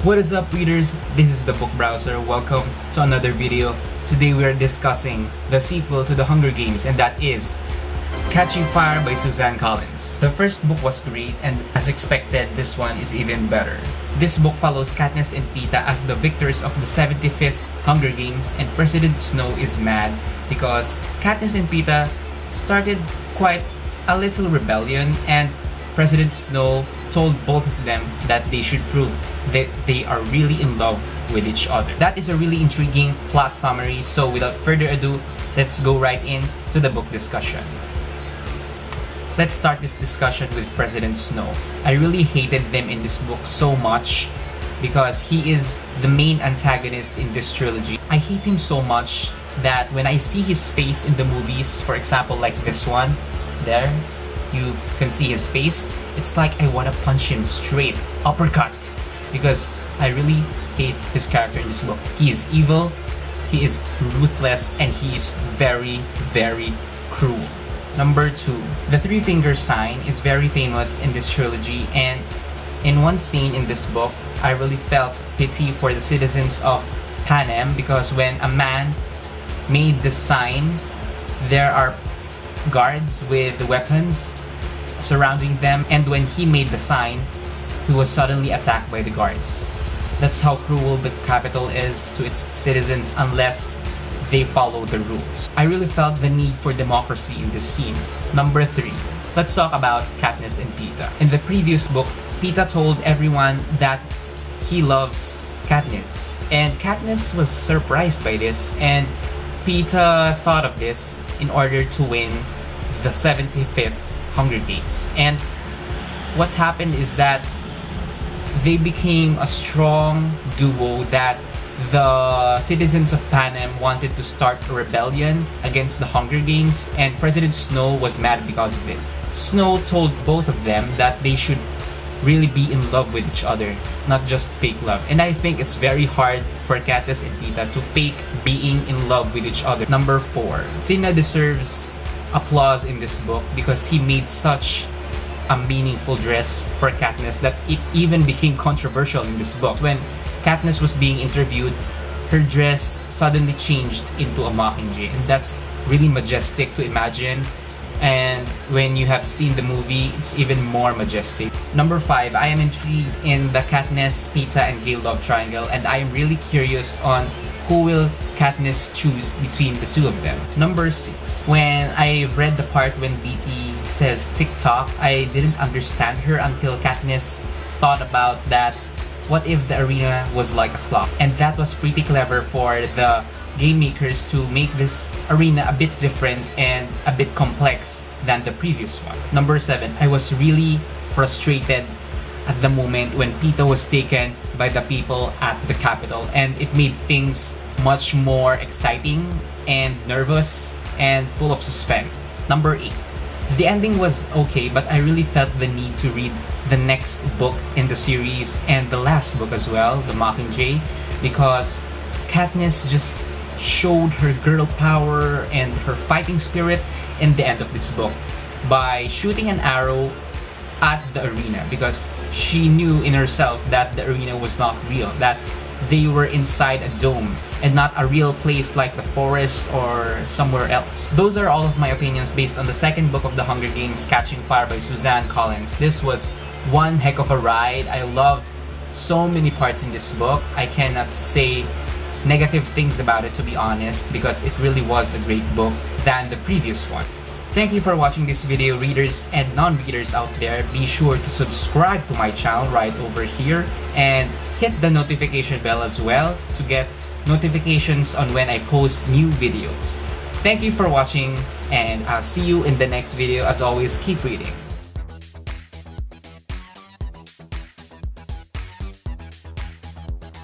What is up, readers? This is the Book Browser. Welcome to another video. Today we are discussing the sequel to The Hunger Games, and that is Catching Fire by Suzanne Collins. The first book was great, and as expected, this one is even better. This book follows Katniss and Peeta as the victors of the 75th Hunger Games, and President Snow is mad because Katniss and Peeta started quite a little rebellion, and President Snow told both of them that they should prove that they are really in love with each other. That is a really intriguing plot summary, so without further ado, let's go right into the book discussion. Let's start this discussion with President Snow. I really hated them in this book so much because he is the main antagonist in this trilogy. I hate him so much that when I see his face in the movies, for example like this one, there, you can see his face, it's like I want to punch him straight, uppercut, because I really hate his character in this book. He is evil, he is ruthless, and he is very, very cruel. Number 2, the three finger sign is very famous in this trilogy, and in one scene in this book, I really felt pity for the citizens of Panem, because when a man made the sign, there are guards with weapons surrounding them, and when he made the sign, he was suddenly attacked by the guards. That's how cruel the capital is to its citizens unless they follow the rules. I really felt the need for democracy in this scene. Number 3, let's talk about Katniss and Peeta. In the previous book, Peeta told everyone that he loves Katniss, and Katniss was surprised by this, and Peeta thought of this in order to win the 75th Hunger Games. And what happened is that they became a strong duo, that the citizens of Panem wanted to start a rebellion against the Hunger Games, and President Snow was mad because of it. Snow told both of them that they should really be in love with each other, not just fake love. And I think it's very hard for Katniss and Peeta to fake being in love with each other. Number 4, Cinna deserves applause in this book because he made such a meaningful dress for Katniss that it even became controversial in this book. When Katniss was being interviewed, her dress suddenly changed into a mockingjay, and that's really majestic to imagine. And when you have seen the movie, it's even more majestic. Number 5, I am intrigued in the Katniss, Peeta, and Gale love triangle, and I am really curious on who will Katniss choose between the two of them. Number 6, when I read the part when Beatty says TikTok, I didn't understand her until Katniss thought about that. What if the arena was like a clock? And that was pretty clever for the game makers to make this arena a bit different and a bit complex than the previous one. Number 7, I was really frustrated at the moment when Peeta was taken by the people at the Capitol, and it made things much more exciting and nervous and full of suspense. Number 8, the ending was okay, but I really felt the need to read the next book in the series and the last book as well, The Mockingjay, because Katniss just showed her girl power and her fighting spirit in the end of this book by shooting an arrow at the arena, because she knew in herself that the arena was not real, that they were inside a dome and not a real place like the forest or somewhere else. Those are all of my opinions based on the second book of The Hunger Games, Catching Fire by Suzanne Collins. This was one heck of a ride. I loved so many parts in this book. I cannot say negative things about it, to be honest, because it really was a great book than the previous one. Thank you for watching this video, readers and non-readers out there. Be sure to subscribe to my channel right over here and hit the notification bell as well to get notifications on when I post new videos. Thank you for watching, and I'll see you in the next video. As always, keep reading.